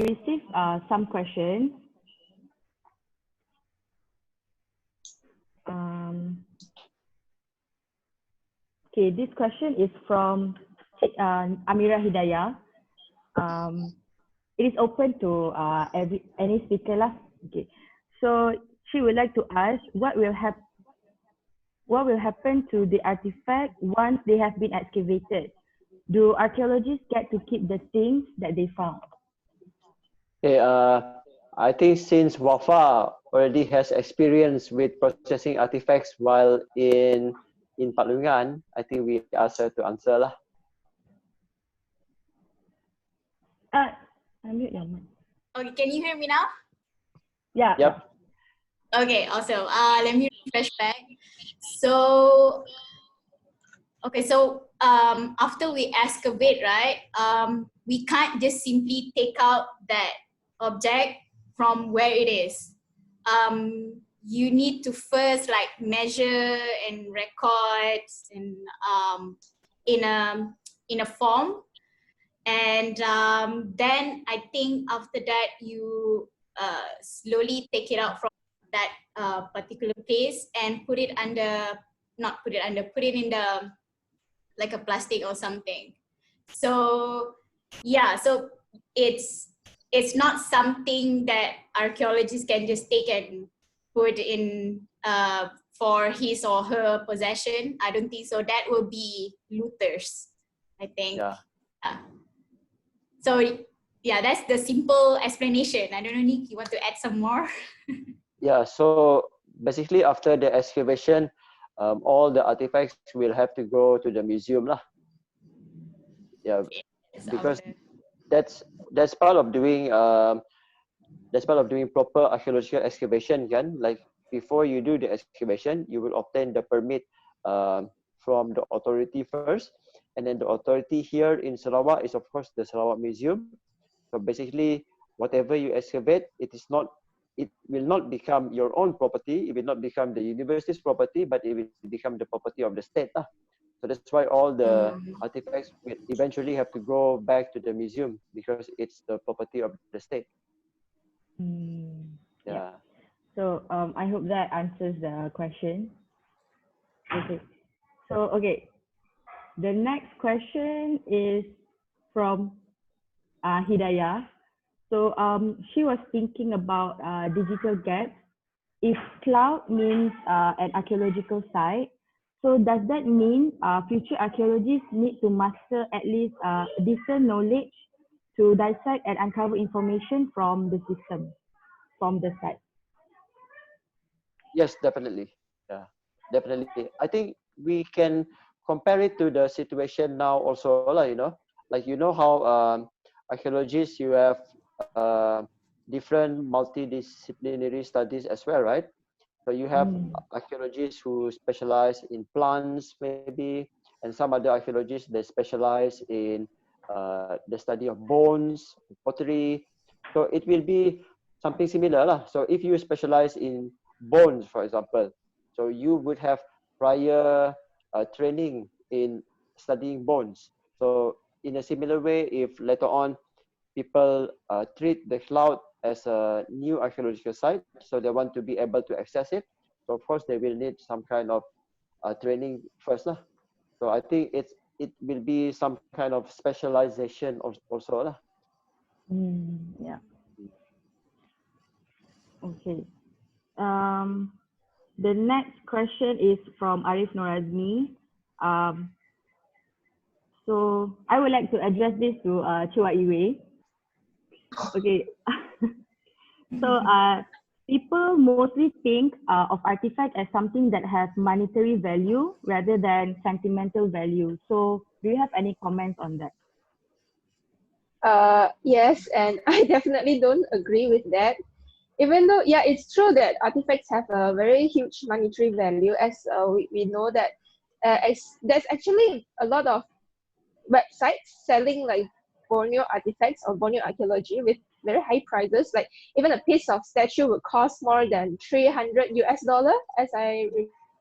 received some questions. Okay, this question is from Amira Hidayah. It is open to any speaker lah. Okay, so she would like to ask, what will happen to the artifact once they have been excavated? Do archaeologists get to keep the things that they found? Okay, I think since Wafa already has experience with processing artifacts while in Patluingan, I think we ask her to answer lah. Unmute your mic. Okay, can you hear me now? Yeah. Yep. Okay, awesome. Let me refresh back. So, okay, so after we excavate, right, we can't just simply take out that object from where it is. You need to first like measure and record and in a form, and then I think after that you slowly take it out from that particular place and put it in the like a plastic or something. So yeah, so it's not something that archaeologists can just take and put in for his or her possession. I don't think so. That will be looters, I think. Yeah. So yeah, that's the simple explanation. I don't know, Nick, you want to add some more? Yeah, so basically after the excavation, all the artifacts will have to go to the museum lah. Yeah, because that's part of doing proper archaeological excavation, kan? Like before you do the excavation, you will obtain the permit from the authority first, and then the authority here in Sarawak is of course the Sarawak Museum. So basically, whatever you excavate, it will not become your own property. It will not become the university's property, but it will become the property of the state lah. So that's why all the artifacts will eventually have to go back to the museum because it's the property of the state. Yeah. So I hope that answers the question. Okay. So okay, the next question is from Hidayah. So she was thinking about digital gaps. If cloud means an archaeological site, so does that mean future archaeologists need to master at least decent knowledge to dissect and uncover information from the system, from the site? Yes, definitely. Yeah, definitely. I think we can compare it to the situation now also, like how archaeologists, you have different multidisciplinary studies as well, right? So you have archaeologists who specialize in plants maybe, and some other archaeologists, they specialize in the study of bones, pottery. So it will be something similar lah. So if you specialize in bones, for example, so you would have prior training in studying bones. So in a similar way, if later on people treat the cloud as a new archaeological site, so they want to be able to access it, so of course they will need some kind of training first lah. So I think it will be some kind of specialization also lah. Yeah. Okay. The next question is from Arif Norazmi. So I would like to address this to Chua Iwe. Okay. So people mostly think of artifacts as something that has monetary value rather than sentimental value. So do you have any comments on that? Yes, and I definitely don't agree with that. Even though, yeah, it's true that artifacts have a very huge monetary value, as we know that there's actually a lot of websites selling like Borneo artifacts or Borneo archaeology with very high prices. Like even a piece of statue would cost more than $300 as I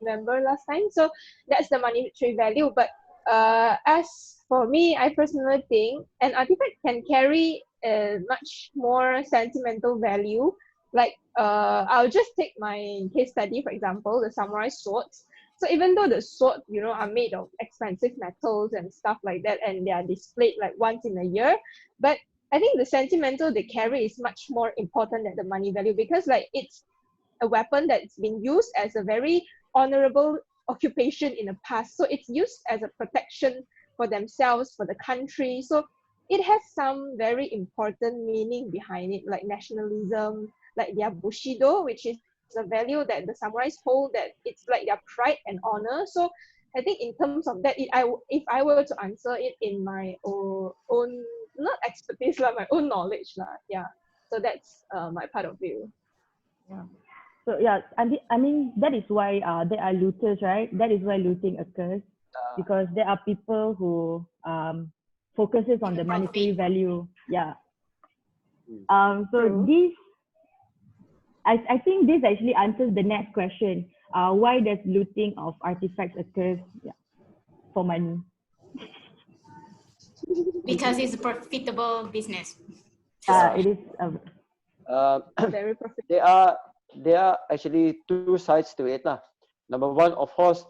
remember last time. So that's the monetary value. But as for me, I personally think an artifact can carry a much more sentimental value. Like I'll just take my case study, for example, the samurai swords. So even though the swords, you know, are made of expensive metals and stuff like that, and they are displayed like once in a year, but I think the sentimental they carry is much more important than the money value, because like it's a weapon that's been used as a very honorable occupation in the past. So it's used as a protection for themselves, for the country. So it has some very important meaning behind it, like nationalism, like their bushido, which is a value that the samurais hold, that it's like their pride and honor. So I think in terms of that, if I were to answer it in my own not expertise lah, my own knowledge lah, yeah. So that's my part of view. Yeah. So yeah, I mean that is why there are looters, right? That is why looting occurs, because there are people who focuses on the monetary value. Yeah. So True. this, I think this actually answers the next question. Why does looting of artifacts occurs? Yeah, for money. Because it's a profitable business. It is. Very profitable. There are actually two sides to it lah. Number one, of course,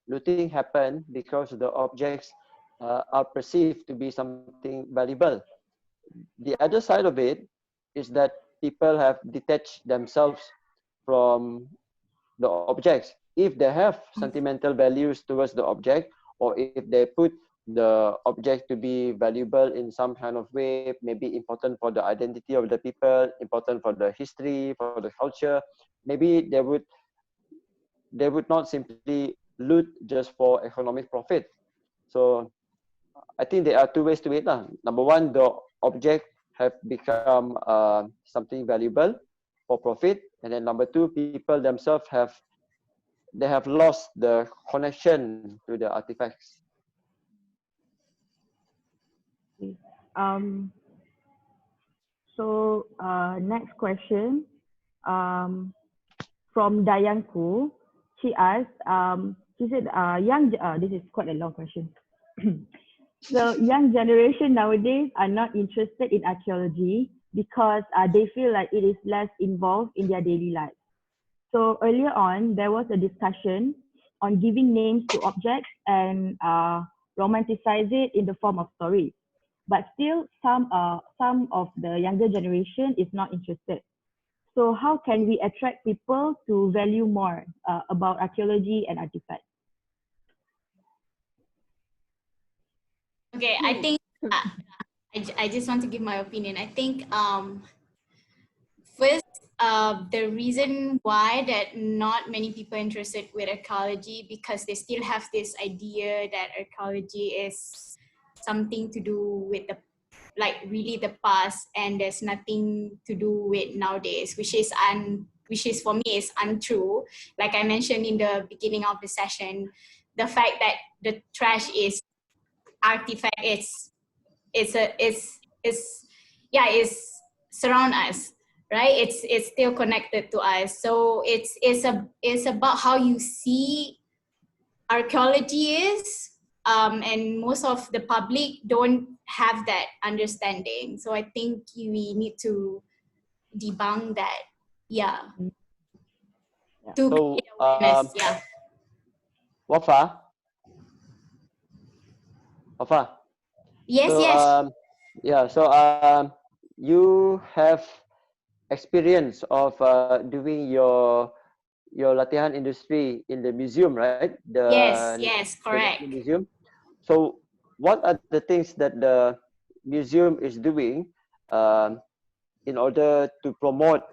looting happen because the objects are perceived to be something valuable. The other side of it is that people have detached themselves from the objects. If they have sentimental values towards the object, or if they put the object to be valuable in some kind of way, maybe important for the identity of the people, important for the history, for the culture, maybe they would not simply loot just for economic profit. So I think there are two ways to it lah. Number one, the object have become something valuable for profit, and then number two, people themselves have lost the connection to the artifacts. So next question from Dayanku. She asked, she said, this is quite a long question. So young generation nowadays are not interested in archaeology because they feel like it is less involved in their daily life. So earlier on, there was a discussion on giving names to objects and romanticize it in the form of stories. But still, some of the younger generation is not interested. So how can we attract people to value more about archaeology and artifacts? Okay, I think I just want to give my opinion. I think first, the reason why that not many people are interested with archaeology, because they still have this idea that archaeology is something to do with the really the past, and there's nothing to do with nowadays, which is for me is untrue. Like I mentioned in the beginning of the session, the fact that the trash is artifact is surround us, right? It's still connected to us. So it's about how you see archaeology is, and most of the public don't have that understanding. So I think we need to debunk that. Yeah. To create awareness. Yeah. Wafa. Yes, So, yes. You have experience of doing your latihan industry in the museum, right? Yes, correct. The museum. So, what are the things that the museum is doing in order to promote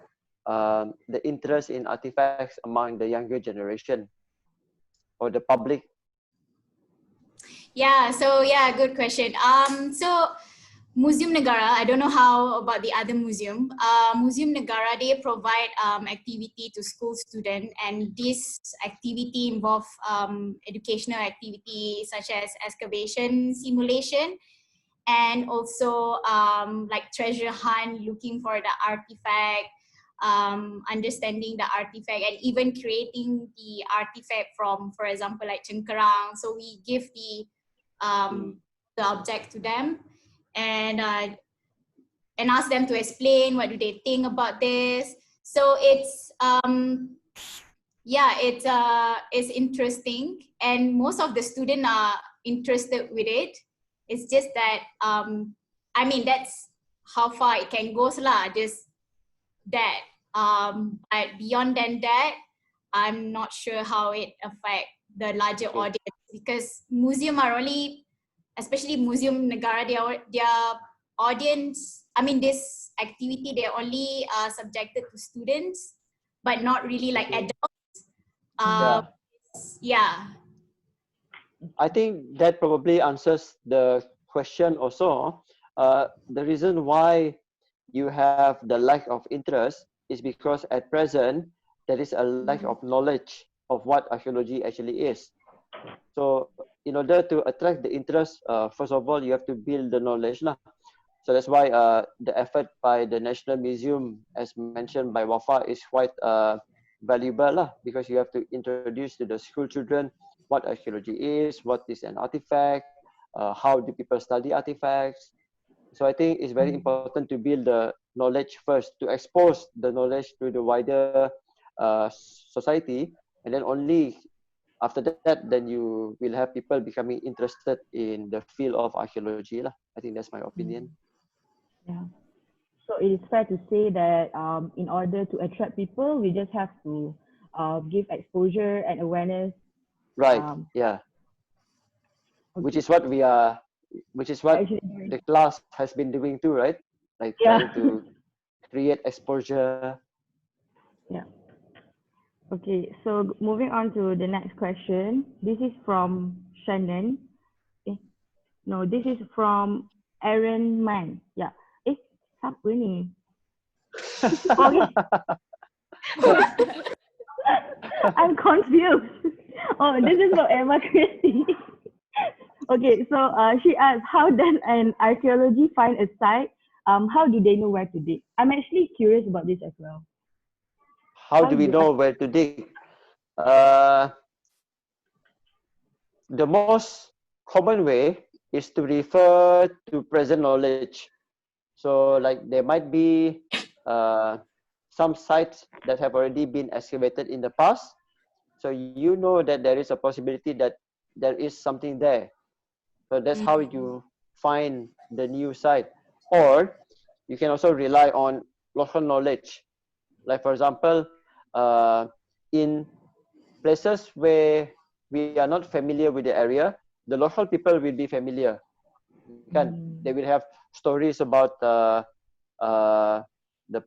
the interest in artifacts among the younger generation or the public? Yeah, so good question. So Museum Negara, I don't know how about the other museum. Museum Negara, they provide activity to school students, and this activity involve educational activity such as excavation simulation, and also like treasure hunt, looking for the artifact, understanding the artifact, and even creating the artifact from, for example, like cengkerang. So we give the object to them, and and ask them to explain what do they think about this. So it's yeah, it's interesting, and most of the students are interested with it. It's just that I mean, that's how far it can go lah, just that. But beyond than that, I'm not sure how it affect the larger audience, because museum are only, especially museum negara, their audience, I mean, this activity, they're only subjected to students, but not really like adults. Yeah. Yeah. I think that probably answers the question also. The reason why you have the lack of interest is because at present there is a lack of knowledge of what archaeology actually is. So in order to attract the interest, first of all, you have to build the knowledge lah. So that's why the effort by the National Museum, as mentioned by Wafa, is quite valuable lah, because you have to introduce to the school children what archaeology is, what is an artifact, how do people study artifacts. So I think it's very important to build the knowledge first, to expose the knowledge to the wider society, and then only after that, then you will have people becoming interested in the field of archaeology lah. I think that's my opinion. Yeah. So it is fair to say that in order to attract people, we just have to give exposure and awareness. Right. Yeah. Okay. Which is what the class has been doing too, right? Like trying to create exposure. Yeah. Okay, so moving on to the next question. This is from Shannon. No, this is from Aaron Man. Yeah. Siapa ni? Okay. I'm confused. Oh, this is from Emma Christie. Okay, so she asked, how does an archaeology find a site? How do they know where to dig? I'm actually curious about this as well. How do we know where to dig? The most common way is to refer to present knowledge. So like there might be some sites that have already been excavated in the past. So you know that there is a possibility that there is something there. So that's how you find the new site. Or you can also rely on local knowledge. Like for example, in places where we are not familiar with the area, the local people will be familiar. They will have stories about the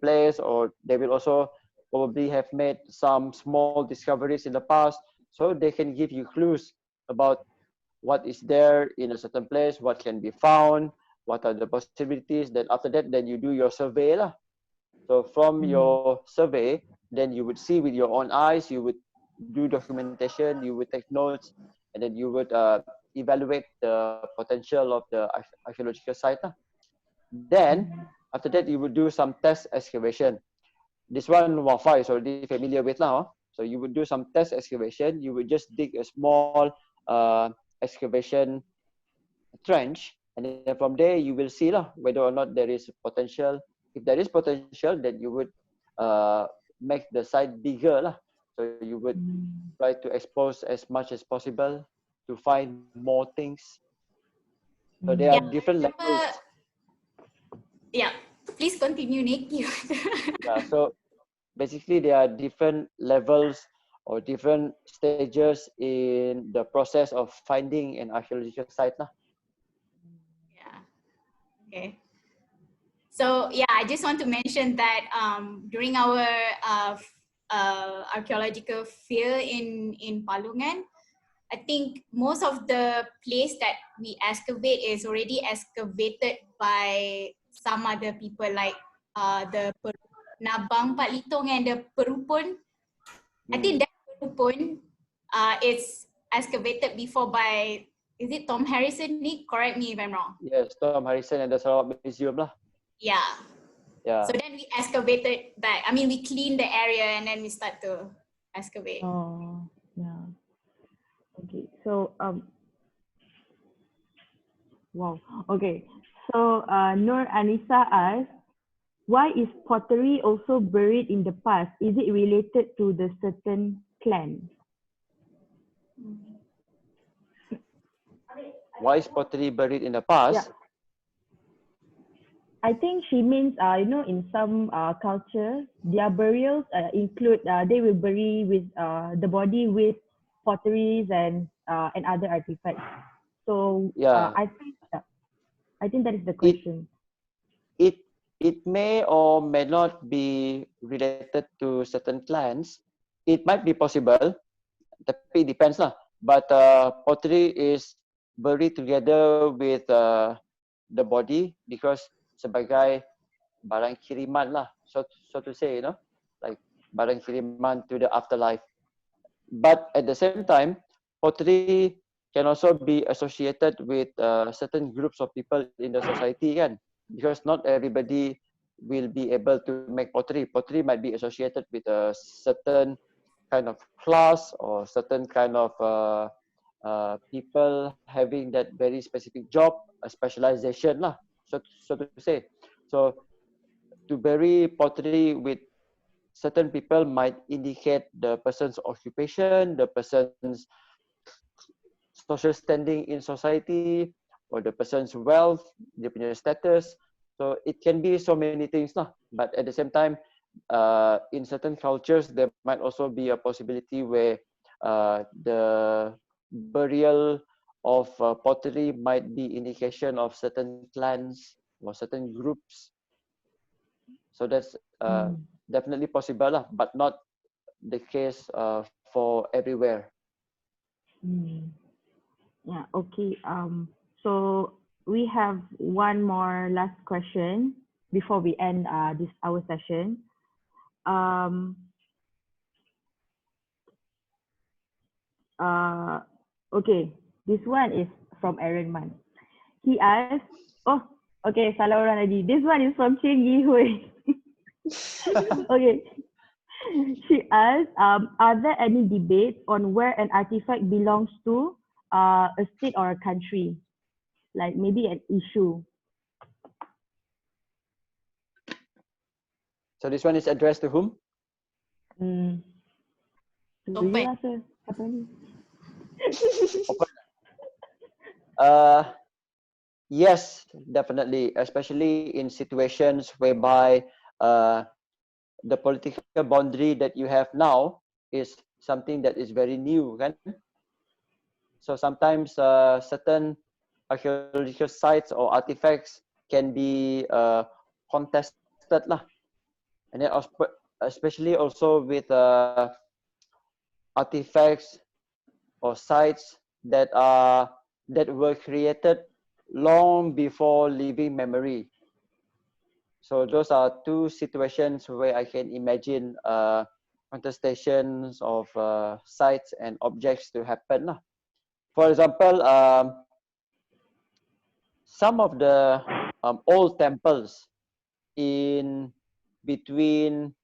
place, or they will also probably have made some small discoveries in the past, so they can give you clues about what is there in a certain place, what can be found, what are the possibilities. Then after that, then you do your survey lah. So from your survey, then you would see with your own eyes, you would do documentation, you would take notes, and then you would evaluate the potential of the archaeological site lah. Then after that, you would do some test excavation. This one Wafa is already familiar with now. So you would do some test excavation. You would just dig a small excavation trench, and then from there you will see lah whether or not there is potential. If there is potential, then you would make the site bigger lah. So you would try to expose as much as possible to find more things. So there are different levels. Yeah, please continue, Nick. Yeah, so basically there are different levels or different stages in the process of finding an archaeological site lah. Yeah. Okay. So yeah, I just want to mention that during our archaeological field in Palungan, I think most of the place that we excavate is already excavated by some other people, like the Nabang Pak Litong and the Perupun. I think that Perupun is excavated before by, is it Tom Harrison? Nick, correct me if I'm wrong. Yes, Tom Harrison and the Sarawak Museum lah. Yeah. Yeah. So then we excavated back. I mean, we cleaned the area and then we start to excavate. Oh, yeah. Okay, so wow. Okay, so Nur Anissa asked, why is pottery also buried in the past? Is it related to the certain clan? Why is pottery buried in the past? Yeah. I think she means, you know, in some culture, their burials include, they will bury with the body with potteries and other artifacts. So Yeah, I think that is the it question. it it may or may not be related to certain clans. It might be possible, tapi it depends lah. But pottery is buried together with the body because sebagai barang kiriman lah, so to say, you know, like barang kiriman to the afterlife. But at the same time, pottery can also be associated with certain groups of people in the society, kan? Because not everybody will be able to make pottery. Pottery might be associated with a certain kind of class or certain kind of people having that very specific job, a specialization lah, so to say. So to bury pottery with certain people might indicate the person's occupation, the person's social standing in society, or the person's wealth, dia punya status. So it can be so many things lah. But at the same time, in certain cultures, there might also be a possibility where the burial of pottery might be indication of certain clans or certain groups. So that's definitely possible lah, but not the case for everywhere. Yeah, okay. So we have one more last question before we end our session. Okay, this one is from Aaron Man. He asked, oh, okay, salah orang lagi. This one is from Ching Yi Hui. Okay. She asked, are there any debates on where an artifact belongs to a state or a country? Like maybe an issue. So this one is addressed to whom? Topeng. Yes, definitely, especially in situations whereby the political boundary that you have now is something that is very new, kan? So sometimes certain archaeological sites or artifacts can be contested lah, and then especially also with artifacts or sites that were created long before living memory. So those are two situations where I can imagine contestations of sites and objects to happen lah. For example, some of the old temples in between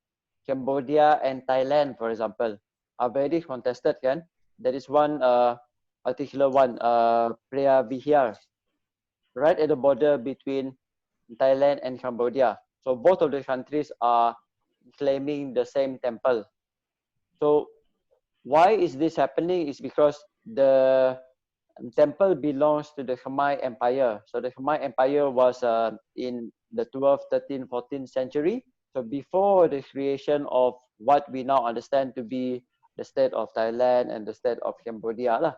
Cambodia and Thailand, for example, are very contested, kan? There is one particular one, Preah Vihear, right at the border between Thailand and Cambodia. So both of the countries are claiming the same temple. So why is this happening? Is because the temple belongs to the Khmer Empire. So the Khmer Empire was in the 12th, 13th, 14th century. So before the creation of what we now understand to be the state of Thailand and the state of Cambodia lah.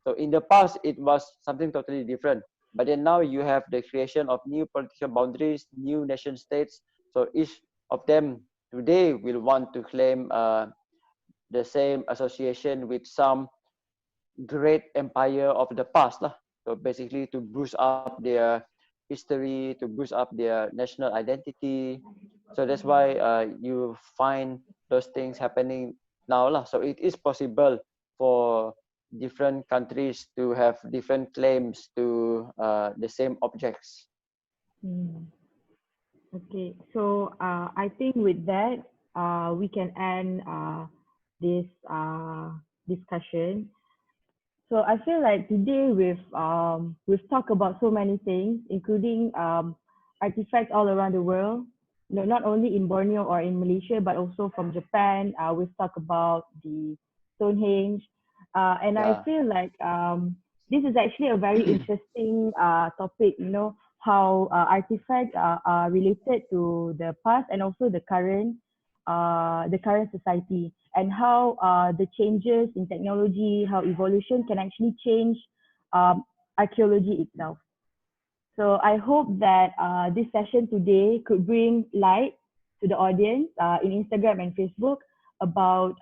So in the past, it was something totally different. But then now you have the creation of new political boundaries, new nation states. So each of them today will want to claim the same association with some great empire of the past lah. So basically to boost up their history, to boost up their national identity. So that's why you find those things happening now lah. So it is possible for different countries to have different claims to the same objects. Okay, so I think with that, we can end this discussion. So I feel like today we've talked about so many things, including artifacts all around the world, no, not only in Borneo or in Malaysia, but also from Japan. We've talked about the Stonehenge, and I Yeah. feel like this is actually a very interesting topic. You know how artifacts are related to the past and also the current society, and how the changes in technology, how evolution can actually change archaeology itself. So I hope that this session today could bring light to the audience in Instagram and Facebook about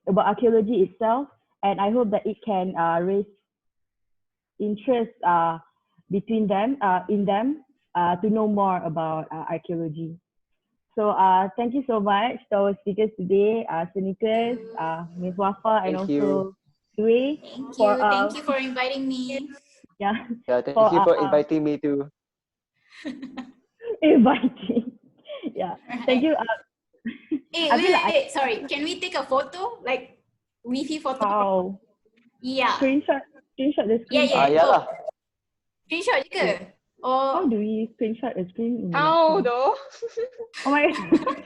archaeology itself, and I hope that it can raise interest between them in them to know more about archaeology. So thank you so much to our speakers today, Senikas, Ms. Wafa, and Thank you. also Dewey Thank for you. Thank you for inviting me. yeah Yeah, thank for you for inviting me to. inviting. Yeah, thank you. Hey, I feel wait, sorry. Can we take a photo? Like, Wi-Fi photo? how Yeah. screenshot the Yeah, screen. yeah. Yeah Go. lah. Screenshot je ke? How Oh, do we screenshot a screen in the How laptop? though? Oh my god.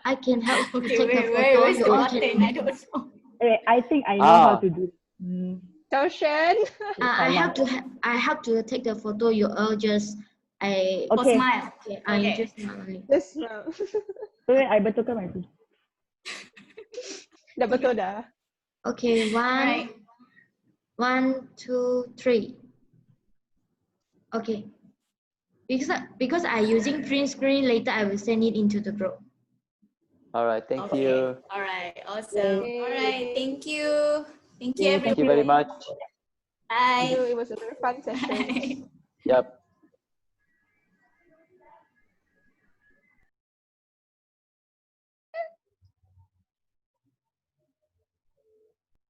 I can help to okay. take a Where's photo. the You all button? can. I don't know. Wait, I think I know how Ah. to do. Toshan. I have to take the photo. You all just Oh, Okay. smile. I Okay. just smile only. Just Wait, I betulkan my phone. dah betul dah. Okay, Alright. 1, 2, 3. Okay. Because I using print screen, later I will send it into the group. All right. Thank Okay. you. All right. Awesome. Yay. All right. Thank you. Thank you, Yeah, everyone. Thank you very much. Bye. It was a very fun session. Bye. Yep.